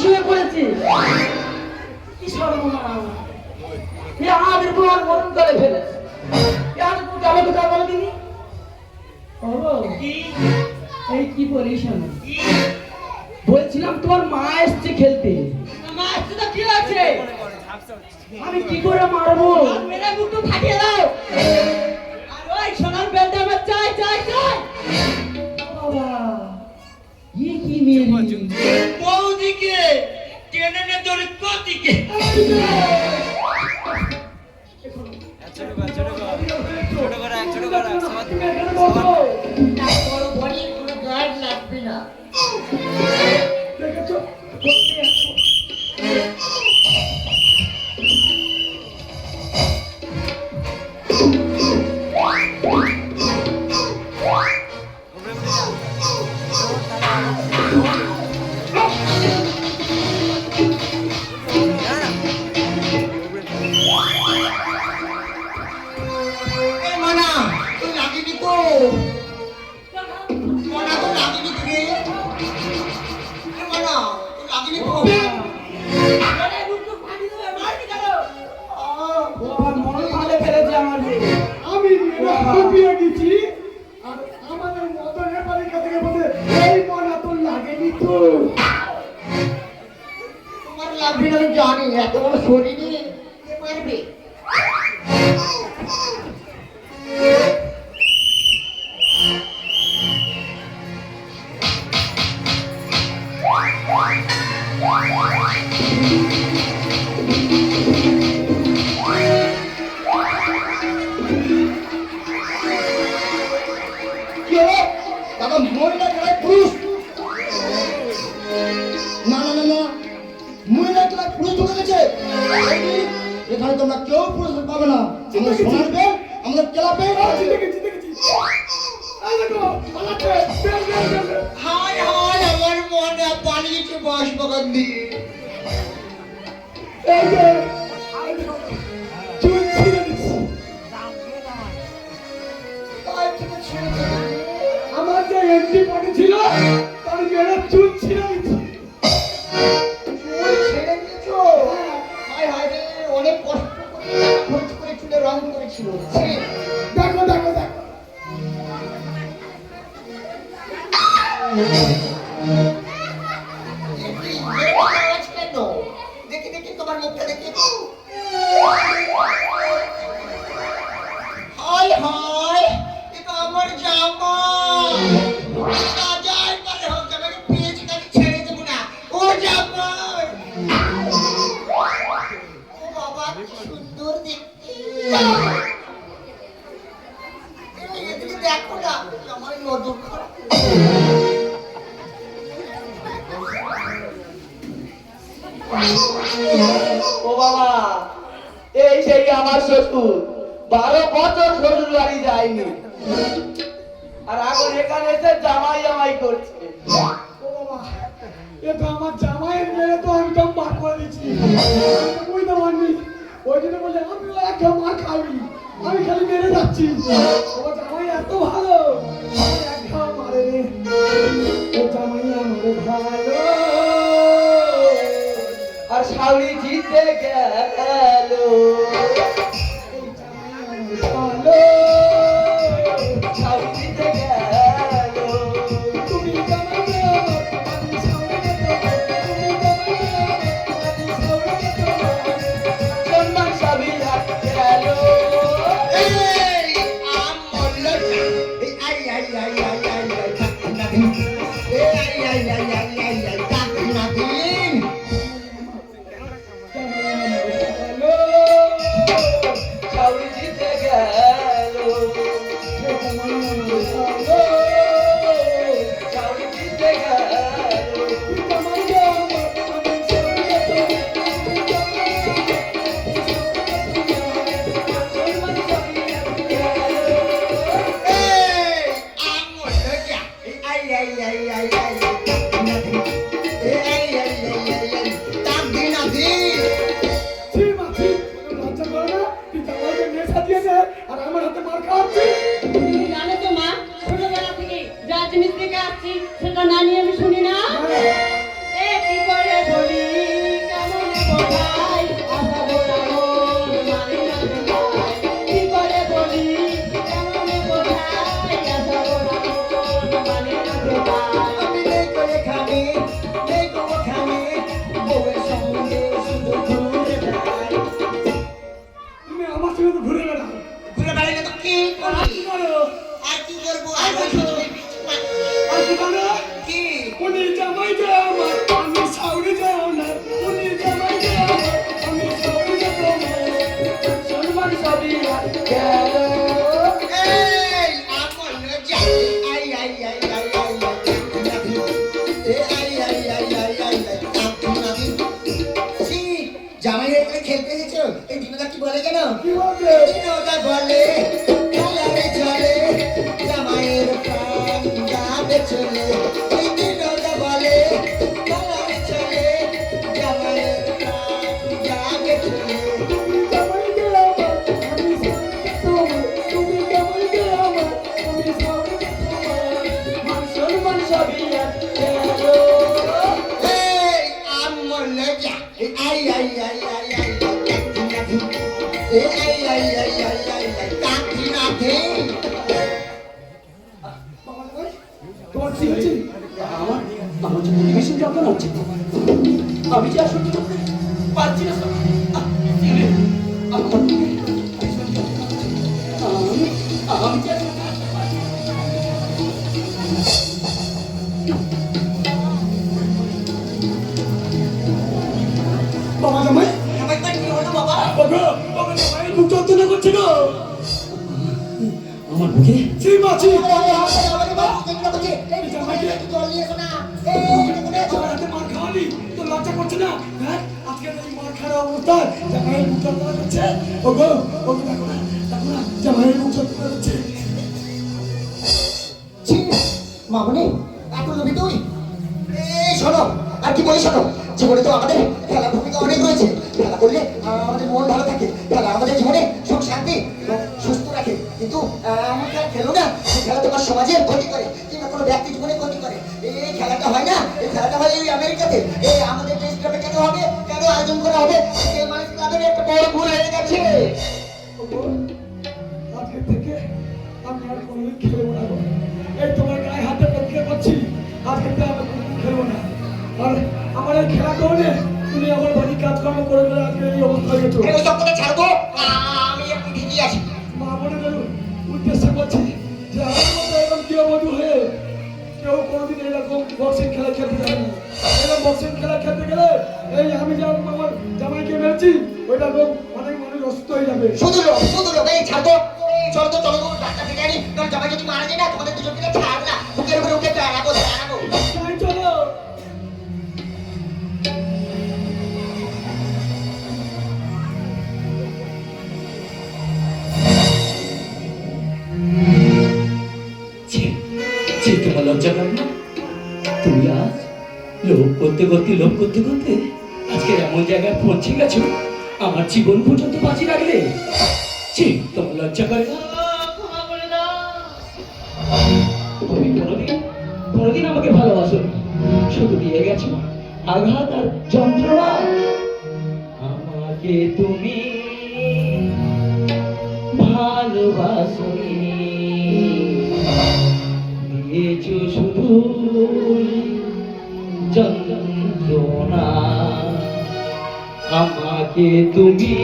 শুয়ে পড়েছি কি সর্বনাশ এ আমাদের বউ আর মরণ করে ফেলেছে আর তো যাবে তো কাজ দিনি ও কি এই কি বলিস বলছিলাম তোমার মা এসছে খেলতে মা আসছে তো কি হয়েছে আমি কি করে মারবো মেরে মুখটা ফাটিয়ে দাও আর ওই সোনার বেলটা আমার চাই চাই চাই বাবা ये কি মেয়ে বৌদিকে টেনে নে ধরে কোদিকে বড় বড়ি কোনো গার্ড লাগবে না দেখেছো তোমার লাগবে না আমি জানি এত বড় শরীরে মারবে দাদা মহিলা খেলায় পুরুষ না না না না মহিলা খেলায় পুরুষ ঢুকে গেছে এখানে তোমরা কেউ পুরুষ পাবে না আমরা শোনাবে আমাদের ক্লাবে হায় হায় আমার মনে পালিয়েছে বাস বাগান দিয়ে আমার যে এমপি পার্টি ছিল তার মেয়েরা চুল ছিঁড়ে দিচ্ছি ছেড়ে দিয়েছো হায় হায় রে অনেক কষ্ট করে খরচ করে চুলে রং করেছিল দেখো দেখো দেখো দেখি দেখি তোমার মুখটা দেখি হায় হায় এটা আমার জামা রাজার পারে হোক আমাকে পেয়েছি তাকে ছেড়ে দেবো না ও জামা ও বাবা কি সুন্দর দেখতে এদিকে দেখো না আমার নজর খারাপ ও বাবা এই সেই আমার শ্বশুর 12 বছর শ্বশুর বাড়ি যায়নি আর এখন এখানে এসে জামাই জামাই করছে এ তো আমার জামাইয়ের মেয়ে তো আমি তো মার করে দিচ্ছি বুঝতে পারনি ওই জন্য বলে আমি একটা মার খাবি আমি খালি মেরে যাচ্ছি ও জামাই এত ভালো আমি একটা মারে রে ও জামাই আমার ভালো আর শাউরি জিতে গেল ভালো শাউরি জিতে গেল তুমি জামাই আমার আমি সামনে তুমি জামাই সম্মান সবই হাতে গেল এই আম মল্ল এই আই আই আই আই আই আই কাকিনা দিন এই আই আই আই আই আই আই কাকিনা দিন ভালো খেলতে এসেছো এই দিনটা কি বলে জানো কি বলছে? দিনটা বলে খেলারে চলে জামাইয়ের প্রাণ যাবে চলে এই দিনটা বলে খেলারে চলে জামাইয়ের প্রাণ যাবে চলে তুমি জামাইকে আমার, আমি স্বামীকে তোমার। তুমি জামাইকে আমার, আমি স্বামীকে তোমার। মান সম্মান সবই আছে গেলো। এই আমার লজ্জা আই আই আই আই আই এই আই আই আই আই আই কাকি না থে বাবা ভাই, তোমার কি হয়েছে? আমার জন্য ভীষণ যন্ত্রণা হচ্ছে। আমি যে আসলে পারছি না স্যার। আমি যে আসলে বাবা জামাই, আমার কি হলো বাবা বাবা, বাবা জামাই খুব যন্ত্রণা করছে গো। আমার বুকে সেই মাছি। আমার হাতে মার খাওয়ালি, তোর লজ্জা করছে না? হ্যাঁ, আজকে এই মার খাওয়ার অবস্থা, জামাইয়ের মুখ যন্ত্রণা করছে। ওগো, ওগো দেখো না, জামাইয়ের মুখ যন্ত্রণা করছে। মামনি এত লোভী তুই এই শোনো আর কি বলি শোনো জীবনে তো আমাদের খেলার ভূমিকা অনেক রয়েছে খেলা করলে আমাদের মন ভালো থাকে খেলা আমাদের জীবনে সুখ শান্তি এবং সুস্থ রাখে কিন্তু এমন খেলা খেলো না এই খেলা তোমার সমাজের ক্ষতি করে কিংবা কোনো ব্যক্তি জীবনে ক্ষতি করে এই খেলাটা হয় না এই খেলাটা হয় এই আমেরিকাতে এই আমাদের দেশ ক্লাবে কেন হবে কেন আয়োজন করা হবে এই মানুষ ক্লাবের একটা বড় ভুল হয়ে গেছে ওগো, আজকে থেকে আমি আর কোনোদিন খেলবো না গো। এই তোমার গায়ে হাতে প্রতিজ্ঞা করছি, আজকে থেকে আমি কোনোদিন খেলবো না। আর আমার এই খেলা করলে তুমি আমার বাড়ির কাজকর্ম করে করে আজকে এই অবস্থা হয়ে গেছো। এই সব কথা ছাড়বো আমি একটু ঢিকি আসি মা বোনেদের উদ্দেশ্য করছি যে আমার মতো এরকম গৃহবধূ হয়ে কেউ কোনোদিন এরকম বক্সিং খেলা খেলতে যাবে না। এরকম বক্সিং খেলা খেলতে গেলে এই আমি যে আমার জামাইকে মেরেছি ওইটা অনেক মানুষ অসুস্থ হয়ে যাবে। শুধু লোক এই ছাড়বো চলো তো ডাক্তার থেকে আনি কারণ জামাই যদি মারা যায় না তোমাদের দুজন মিলে ছাড় না বুকের উপরে উঠে দাঁড়াবো তাই চলো। তোমার লজ্জা করে না? তুমি আজ লোভ করতে করতে আজকে এমন জায়গায় পৌঁছে গেছো আমার জীবন পর্যন্ত বাঁচিয়ে রাখলে। তোমার লজ্জা করে না? তুমি কোনোদিন আমাকে ভালোবাসো, শুধু দিয়ে গেছো আঘাত আর যন্ত্রণা। আমাকে তুমি ভালোবাসোনি, দিয়েছো শুধু যন্ত্রণা। আমাকে তুমি